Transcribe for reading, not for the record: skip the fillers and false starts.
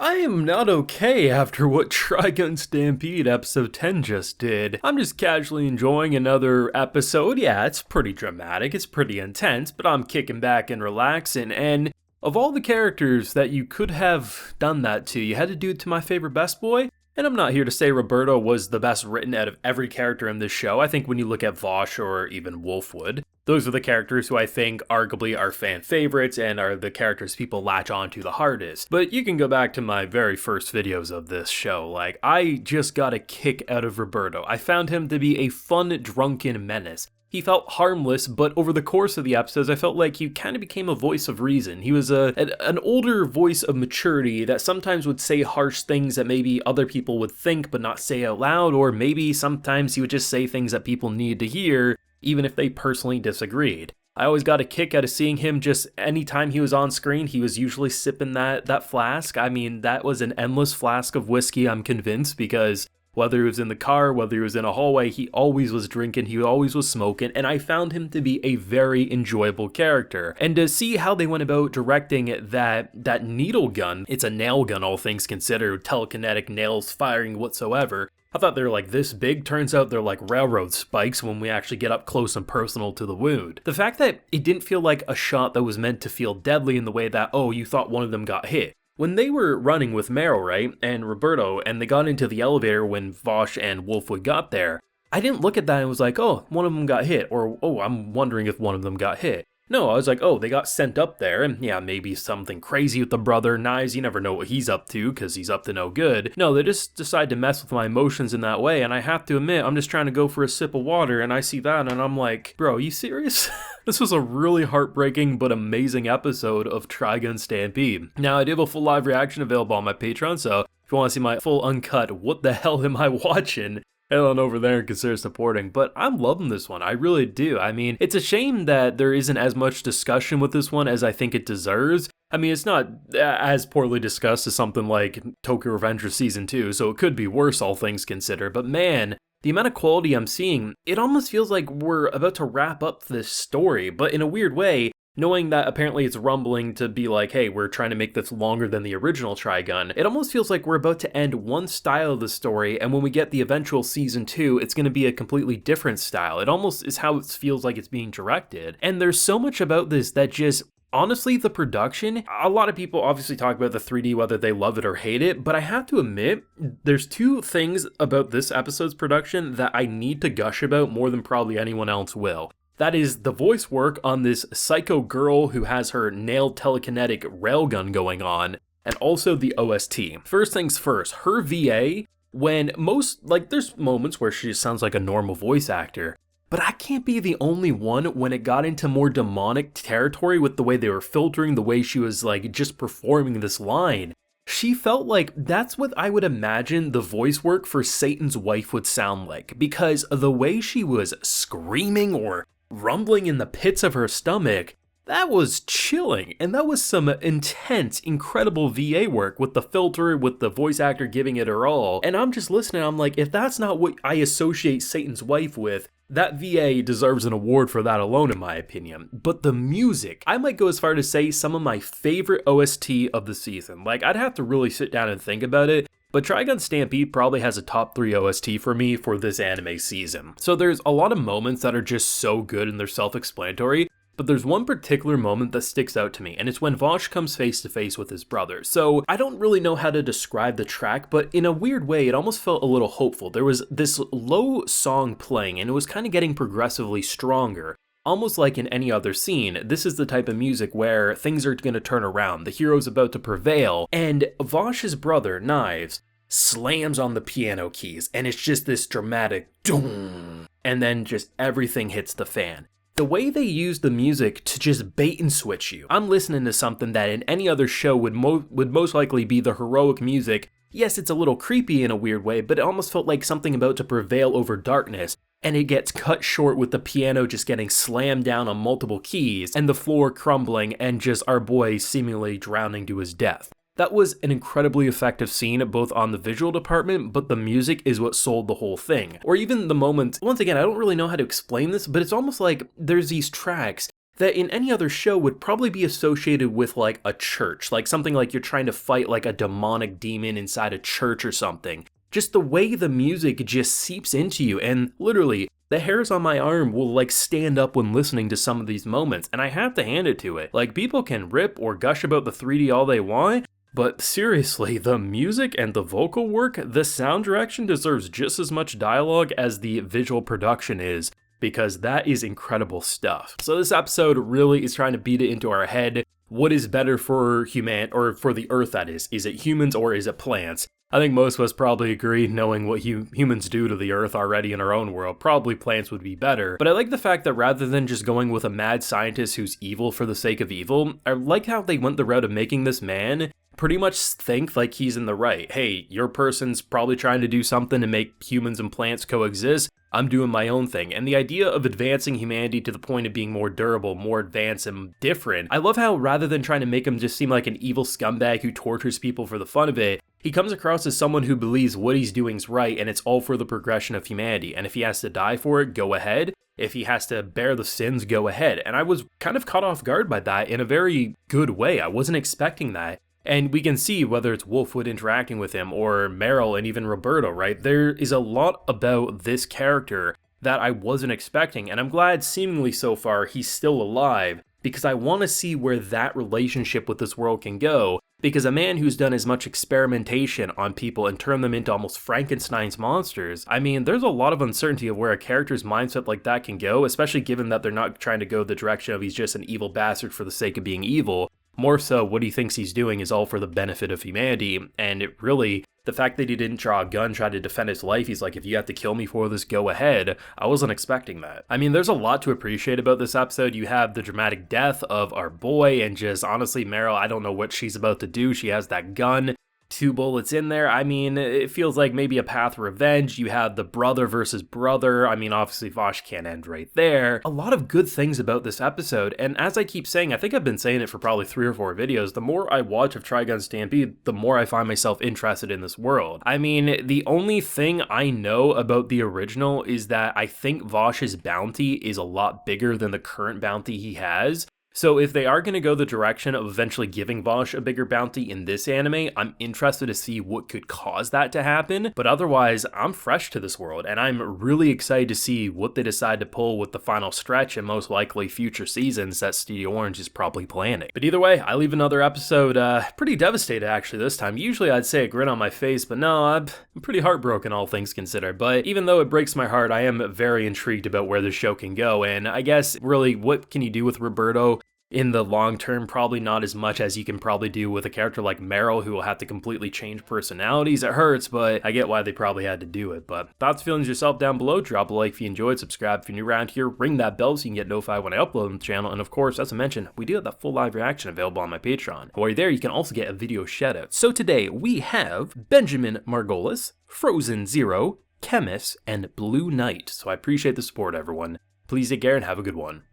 I am not okay after what Trigun Stampede episode 10 just did. I'm just casually enjoying another episode. Yeah, it's pretty dramatic, it's pretty intense, but I'm kicking back and relaxing, and of all the characters that you could have done that to, you had to do it to my favorite best boy? And I'm not here to say Roberto was the best written out of every character in this show. I think when you look at Vosh or even Wolfwood, those are the characters who I think arguably are fan favorites and are the characters people latch onto the hardest. But you can go back to my very first videos of this show. Like, I just got a kick out of Roberto. I found him to be a fun, drunken menace. He felt harmless, but over the course of the episodes, I felt like he kind of became a voice of reason. He was an older voice of maturity that sometimes would say harsh things that maybe other people would think but not say out loud, or maybe sometimes he would just say things that people needed to hear, even if they personally disagreed. I always got a kick out of seeing him just anytime he was on screen, he was usually sipping that flask. I mean, that was an endless flask of whiskey, I'm convinced, because whether he was in the car, whether he was in a hallway, he always was drinking, he always was smoking, and I found him to be a very enjoyable character. And to see how they went about directing that needle gun, it's a nail gun all things considered, telekinetic nails firing whatsoever. I thought they were like this big, turns out they're like railroad spikes when we actually get up close and personal to the wound. The fact that it didn't feel like a shot that was meant to feel deadly in the way that, oh, you thought one of them got hit. When they were running with Meryl, right, and Roberto, and they got into the elevator when Vosh and Wolfwood got there, I didn't look at that and was like, oh, one of them got hit, or, oh, I'm wondering if one of them got hit. No, I was like, oh, they got sent up there, and yeah, maybe something crazy with the brother, Knives, you never know what he's up to, because he's up to no good. No, they just decide to mess with my emotions in that way, and I have to admit, I'm just trying to go for a sip of water, and I see that, and I'm like, bro, you serious? This was a really heartbreaking but amazing episode of Trigun Stampede. Now, I do have a full live reaction available on my Patreon, so if you want to see my full uncut, what the hell am I watching? Head on over there and consider supporting, but I'm loving this one, I really do. I mean, it's a shame that there isn't as much discussion with this one as I think it deserves. I mean, it's not as poorly discussed as something like Tokyo Revengers Season 2, so it could be worse all things considered, but man, the amount of quality I'm seeing, it almost feels like we're about to wrap up this story, but in a weird way, knowing that apparently it's rumbling to be like, hey, we're trying to make this longer than the original Trigun, it almost feels like we're about to end one style of the story, and when we get the eventual Season 2, it's going to be a completely different style. It almost is how it feels like it's being directed. And there's so much about this that just, honestly, the production, a lot of people obviously talk about the 3D, whether they love it or hate it, but I have to admit, there's two things about this episode's production that I need to gush about more than probably anyone else will. That is the voice work on this psycho girl who has her nailed telekinetic railgun going on, and also the OST. First things first, her VA, when there's moments where she just sounds like a normal voice actor, but I can't be the only one when it got into more demonic territory with the way they were filtering, the way she was like just performing this line. She felt like that's what I would imagine the voice work for Satan's wife would sound like, because the way she was screaming or rumbling in the pits of her stomach, that was chilling, and that was some intense, incredible VA work with the filter, with the voice actor giving it her all, and I'm just listening, I'm like, if that's not what I associate Satan's wife with, that VA deserves an award for that alone in my opinion. But the music, I might go as far to say some of my favorite OST of the season. Like, I'd have to really sit down and think about it, but Trigun Stampede probably has a top 3 OST for me for this anime season. So there's a lot of moments that are just so good and they're self-explanatory, but there's one particular moment that sticks out to me, and it's when Vosh comes face to face with his brother. So I don't really know how to describe the track, but in a weird way, it almost felt a little hopeful. There was this low song playing, and it was kind of getting progressively stronger. Almost like in any other scene, this is the type of music where things are going to turn around, the hero's about to prevail, and Vosh's brother, Knives, slams on the piano keys, and it's just this dramatic doom, and then just everything hits the fan. The way they use the music to just bait and switch you. I'm listening to something that in any other show would most likely be the heroic music. Yes, it's a little creepy in a weird way, but it almost felt like something about to prevail over darkness. And it gets cut short with the piano just getting slammed down on multiple keys, and the floor crumbling, and just our boy seemingly drowning to his death. That was an incredibly effective scene, both on the visual department, but the music is what sold the whole thing. Or even the moment, once again, I don't really know how to explain this, but it's almost like there's these tracks that in any other show would probably be associated with like a church, like something like you're trying to fight like a demonic demon inside a church or something. Just the way the music just seeps into you, and literally, the hairs on my arm will like stand up when listening to some of these moments, and I have to hand it to it. Like, people can rip or gush about the 3D all they want, but seriously, the music and the vocal work, the sound direction deserves just as much dialogue as the visual production is, because that is incredible stuff. So this episode really is trying to beat it into our head. What is better for or for the Earth, that is? Is it humans or is it plants? I think most of us probably agree, knowing what humans do to the Earth already in our own world, probably plants would be better. But I like the fact that rather than just going with a mad scientist who's evil for the sake of evil, I like how they went the route of making this man pretty much think like he's in the right. Hey, your person's probably trying to do something to make humans and plants coexist. I'm doing my own thing. And the idea of advancing humanity to the point of being more durable, more advanced, and different, I love how rather than trying to make him just seem like an evil scumbag who tortures people for the fun of it, he comes across as someone who believes what he's doing is right and it's all for the progression of humanity. And if he has to die for it, go ahead. If he has to bear the sins, go ahead. And I was kind of caught off guard by that in a very good way. I wasn't expecting that. And we can see whether it's Wolfwood interacting with him or Meryl and even Roberto, right? There is a lot about this character that I wasn't expecting, and I'm glad seemingly so far he's still alive, because I want to see where that relationship with this world can go, because a man who's done as much experimentation on people and turned them into almost Frankenstein's monsters, I mean, there's a lot of uncertainty of where a character's mindset like that can go, especially given that they're not trying to go the direction of he's just an evil bastard for the sake of being evil. More so, what he thinks he's doing is all for the benefit of humanity, and it really, the fact that he didn't draw a gun, try to defend his life, he's like, if you have to kill me for this, go ahead. I wasn't expecting that. I mean, there's a lot to appreciate about this episode. You have the dramatic death of our boy, and just honestly, Meryl, I don't know what she's about to do. She has that gun. 2 bullets in there. I mean, it feels like maybe a path of revenge. You have the brother versus brother. I mean, obviously Vosh can't end right there. A lot of good things about this episode, and as I keep saying, I think I've been saying it for probably 3 or 4 videos, the more I watch of Trigun Stampede, the more I find myself interested in this world. I mean, the only thing I know about the original is that I think Vosh's bounty is a lot bigger than the current bounty he has. So if they are going to go the direction of eventually giving Vosh a bigger bounty in this anime, I'm interested to see what could cause that to happen. But otherwise, I'm fresh to this world, and I'm really excited to see what they decide to pull with the final stretch and most likely future seasons that Studio Orange is probably planning. But either way, I leave another episode pretty devastated actually this time. Usually I'd say a grin on my face, but no, I'm pretty heartbroken all things considered. But even though it breaks my heart, I am very intrigued about where the show can go. And I guess really, what can you do with Roberto? In the long term, probably not as much as you can probably do with a character like Meryl, who will have to completely change personalities. It hurts, but I get why they probably had to do it. But thoughts, feelings yourself down below. Drop a like if you enjoyed, subscribe if you're new around here, ring that bell so you can get notified when I upload on the channel. And of course, as I mentioned, we do have that full live reaction available on my Patreon. While you're there, you can also get a video shout out. So today we have Benjamin Margolis, Frozen Zero, Chemist, and Blue Knight. So I appreciate the support, everyone. Please take care and have a good one.